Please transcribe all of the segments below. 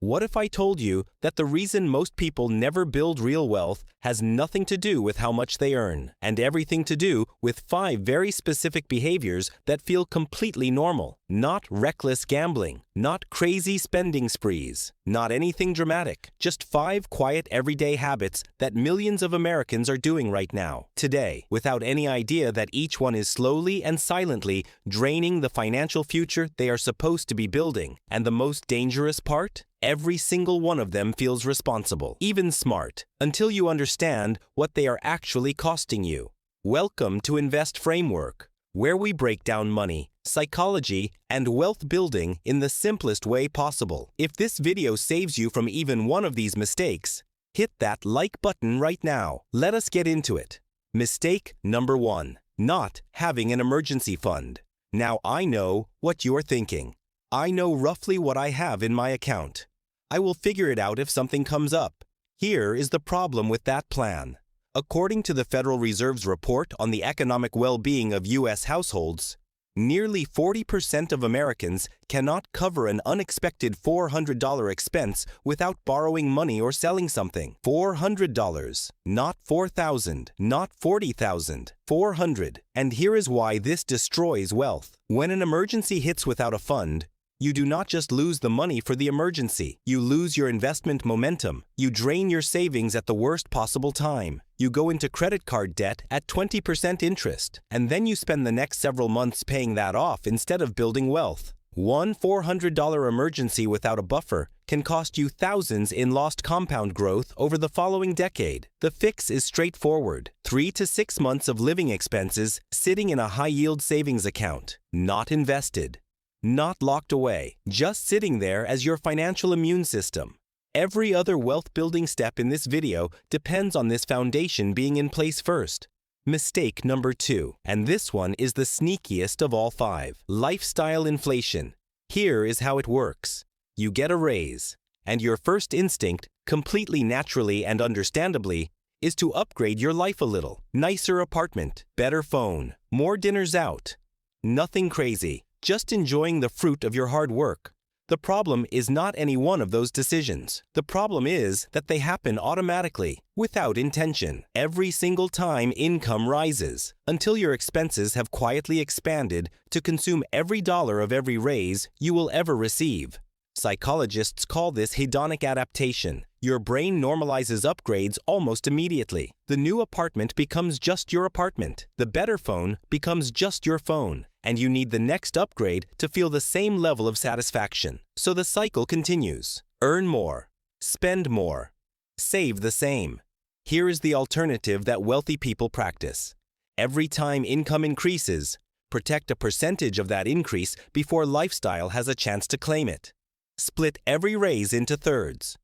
What if I told you that the reason most people never build real wealth has nothing to do with how much they earn, and everything to do with 5 very specific behaviors that feel completely normal? Not reckless gambling, not crazy spending sprees, not anything dramatic, just 5 quiet everyday habits that millions of Americans are doing right now, today, without any idea that each one is slowly and silently draining the financial future they are supposed to be building. And the most dangerous part? Every single one of them feels responsible, even smart, until you understand what they are actually costing you. Welcome to Invest Framework, where we break down money, psychology, and wealth building in the simplest way possible. If this video saves you from even one of these mistakes, hit that like button right now. Let us get into it. Mistake number 1, not having an emergency fund. Now I know what you're thinking. I know roughly what I have in my account. I will figure it out if something comes up. Here is the problem with that plan. According to the Federal Reserve's report on the economic well-being of U.S. households, nearly 40% of Americans cannot cover an unexpected $400 expense without borrowing money or selling something. $400, not $4,000, not $40,000, $400. And here is why this destroys wealth. When an emergency hits without a fund, you do not just lose the money for the emergency. You lose your investment momentum. You drain your savings at the worst possible time. You go into credit card debt at 20% interest, and then you spend the next several months paying that off instead of building wealth. One $400 emergency without a buffer can cost you thousands in lost compound growth over the following decade. The fix is straightforward. 3 to 6 months of living expenses sitting in a high-yield savings account, not invested, not locked away, just sitting there as your financial immune system. Every other wealth-building step in this video depends on this foundation being in place first. Mistake number 2, and this one is the sneakiest of all 5. Lifestyle inflation. Here is how it works. You get a raise, and your first instinct, completely naturally and understandably, is to upgrade your life a little. Nicer apartment, better phone, more dinners out. Nothing crazy. Just enjoying the fruit of your hard work. The problem is not any one of those decisions. The problem is that they happen automatically, without intention, every single time income rises, until your expenses have quietly expanded to consume every dollar of every raise you will ever receive. Psychologists call this hedonic adaptation. Your brain normalizes upgrades almost immediately. The new apartment becomes just your apartment. The better phone becomes just your phone. And you need the next upgrade to feel the same level of satisfaction. So the cycle continues. Earn more, spend more, save the same. Here is the alternative that wealthy people practice. Every time income increases, protect a percentage of that increase before lifestyle has a chance to claim it. Split every raise into thirds.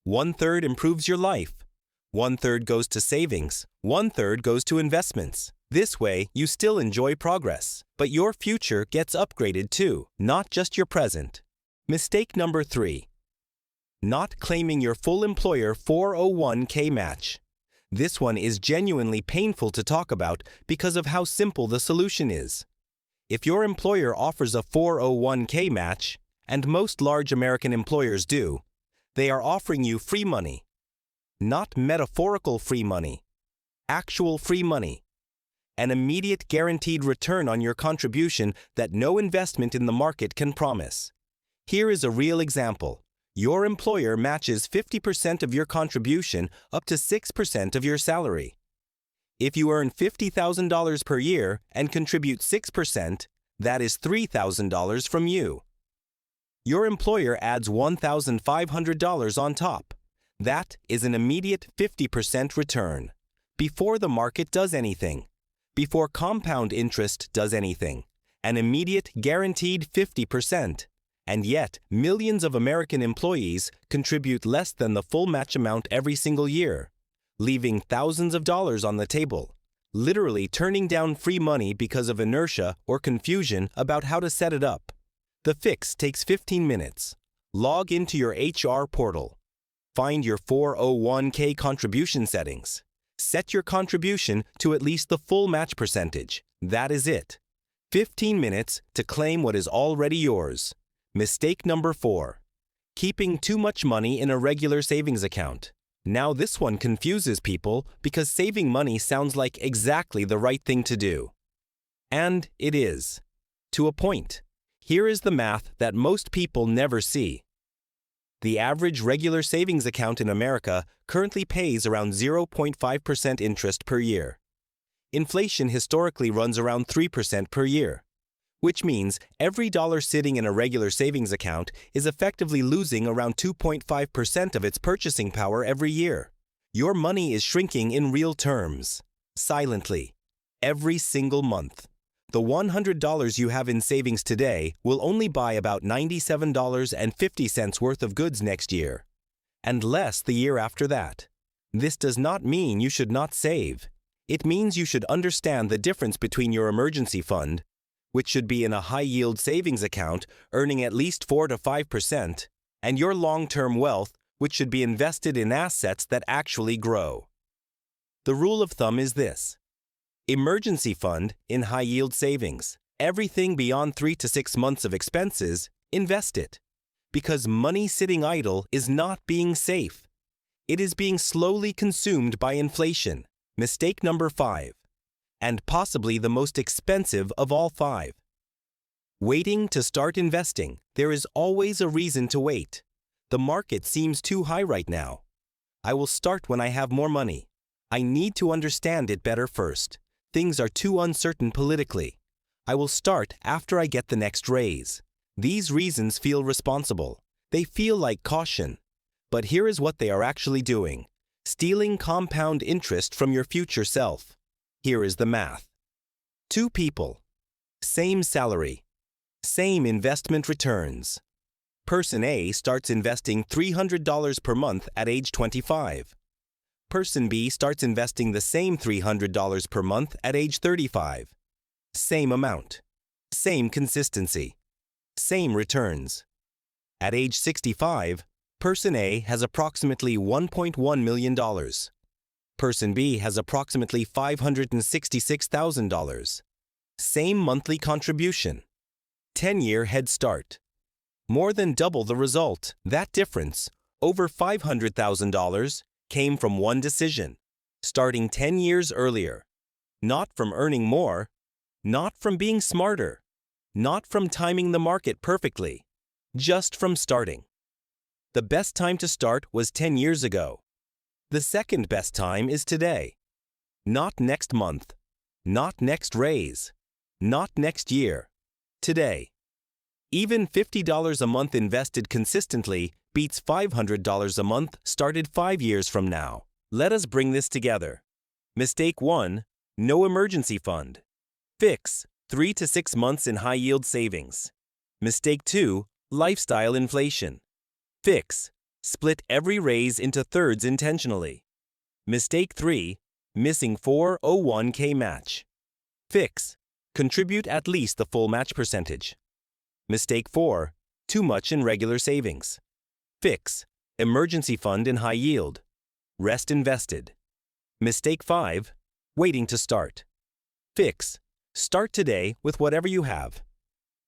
1/3 improves your life. 1/3 goes to savings. 1/3 goes to investments. This way, you still enjoy progress, but your future gets upgraded too, not just your present. Mistake number 3. Not claiming your full employer 401k match. This one is genuinely painful to talk about because of how simple the solution is. If your employer offers a 401k match, and most large American employers do, they are offering you free money. Not metaphorical free money, actual free money. An immediate guaranteed return on your contribution that no investment in the market can promise. Here is a real example. Your employer matches 50% of your contribution up to 6% of your salary. If you earn $50,000 per year and contribute 6%, that is $3,000 from you. Your employer adds $1,500 on top. That is an immediate 50% return, before the market does anything. Before compound interest does anything, an immediate guaranteed 50%. And yet, millions of American employees contribute less than the full match amount every single year, leaving thousands of dollars on the table, literally turning down free money because of inertia or confusion about how to set it up. The fix takes 15 minutes. Log into your HR portal. Find your 401k contribution settings. Set your contribution to at least the full match percentage. That is it. 15 minutes to claim what is already yours. Mistake number 4. Keeping too much money in a regular savings account. Now this one confuses people because saving money sounds like exactly the right thing to do. And it is. To a point. Here is the math that most people never see. The average regular savings account in America currently pays around 0.5% interest per year. Inflation historically runs around 3% per year, which means every dollar sitting in a regular savings account is effectively losing around 2.5% of its purchasing power every year. Your money is shrinking in real terms, silently, every single month. The $100 you have in savings today will only buy about $97.50 worth of goods next year, and less the year after that. This does not mean you should not save. It means you should understand the difference between your emergency fund, which should be in a high-yield savings account earning at least 4 to 5%, and your long-term wealth, which should be invested in assets that actually grow. The rule of thumb is this. Emergency fund in high-yield savings. Everything beyond 3 to 6 months of expenses, invest it. Because money sitting idle is not being safe. It is being slowly consumed by inflation. Mistake number 5. And possibly the most expensive of all 5. Waiting to start investing. There is always a reason to wait. The market seems too high right now. I will start when I have more money. I need to understand it better first. Things are too uncertain politically. I will start after I get the next raise. These reasons feel responsible. They feel like caution. But here is what they are actually doing. Stealing compound interest from your future self. Here is the math. 2 people. Same salary. Same investment returns. Person A starts investing $300 per month at age 25. Person B starts investing the same $300 per month at age 35. Same amount. Same consistency. Same returns. At age 65, Person A has approximately $1.1 million. Person B has approximately $566,000. Same monthly contribution. 10-year head start. More than double the result. That difference, over $500,000, came from one decision, starting 10 years earlier. Not from earning more, not from being smarter, not from timing the market perfectly, just from starting. The best time to start was 10 years ago. The second best time is today. Not next month, not next raise, not next year, today. Even $50 a month invested consistently beats $500 a month started 5 years from now. Let us bring this together. Mistake 1, no emergency fund. Fix, 3 to 6 months in high-yield savings. Mistake 2, lifestyle inflation. Fix, split every raise into thirds intentionally. Mistake 3, missing 401k match. Fix, contribute at least the full match percentage. Mistake 4, too much in regular savings. Fix, emergency fund in high yield. Rest invested. Mistake 5, waiting to start. Fix, start today with whatever you have.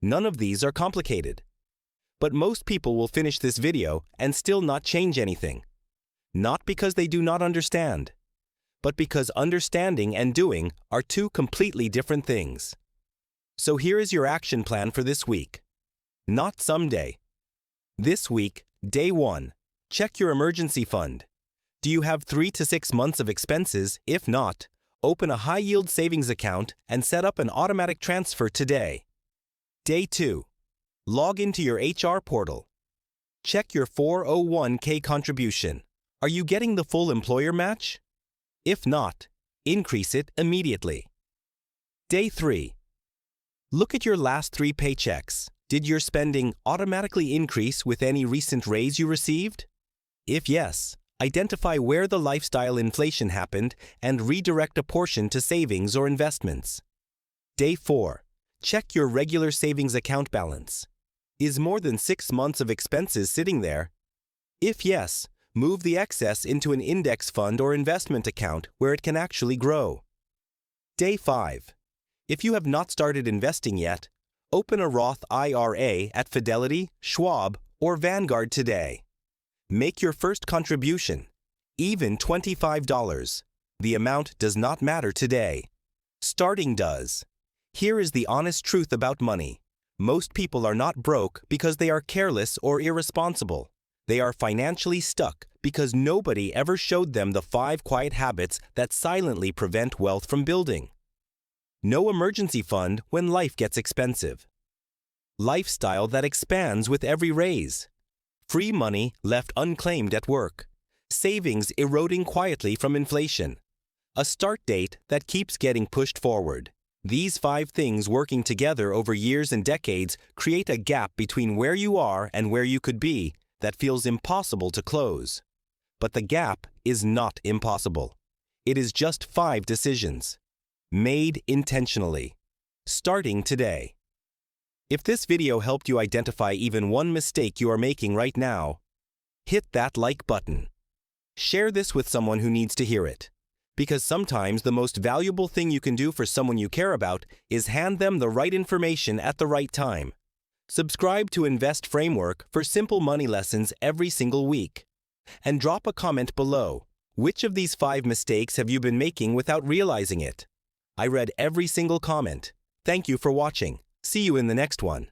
None of these are complicated. But most people will finish this video and still not change anything. Not because they do not understand, but because understanding and doing are 2 completely different things. So here is your action plan for this week. Not someday. This week, day 1, check your emergency fund. Do you have 3 to 6 months of expenses? If not, open a high-yield savings account and set up an automatic transfer today. Day 2, log into your HR portal. Check your 401k contribution. Are you getting the full employer match? If not, increase it immediately. Day 3, look at your last 3 paychecks. Did your spending automatically increase with any recent raise you received? If yes, identify where the lifestyle inflation happened and redirect a portion to savings or investments. Day 4, check your regular savings account balance. Is more than 6 months of expenses sitting there? If yes, move the excess into an index fund or investment account where it can actually grow. Day 5, if you have not started investing yet, open a Roth IRA at Fidelity, Schwab, or Vanguard today. Make your first contribution, even $25. The amount does not matter today. Starting does. Here is the honest truth about money. Most people are not broke because they are careless or irresponsible. They are financially stuck because nobody ever showed them the 5 quiet habits that silently prevent wealth from building. No emergency fund when life gets expensive. Lifestyle that expands with every raise. Free money left unclaimed at work. Savings eroding quietly from inflation. A start date that keeps getting pushed forward. These 5 things working together over years and decades create a gap between where you are and where you could be that feels impossible to close. But the gap is not impossible. It is just 5 decisions. Made intentionally. Starting today. If this video helped you identify even one mistake you are making right now, hit that like button. Share this with someone who needs to hear it. Because sometimes the most valuable thing you can do for someone you care about is hand them the right information at the right time. Subscribe to Invest Framework for simple money lessons every single week. And drop a comment below. Which of these 5 mistakes have you been making without realizing it? I read every single comment. Thank you for watching. See you in the next one.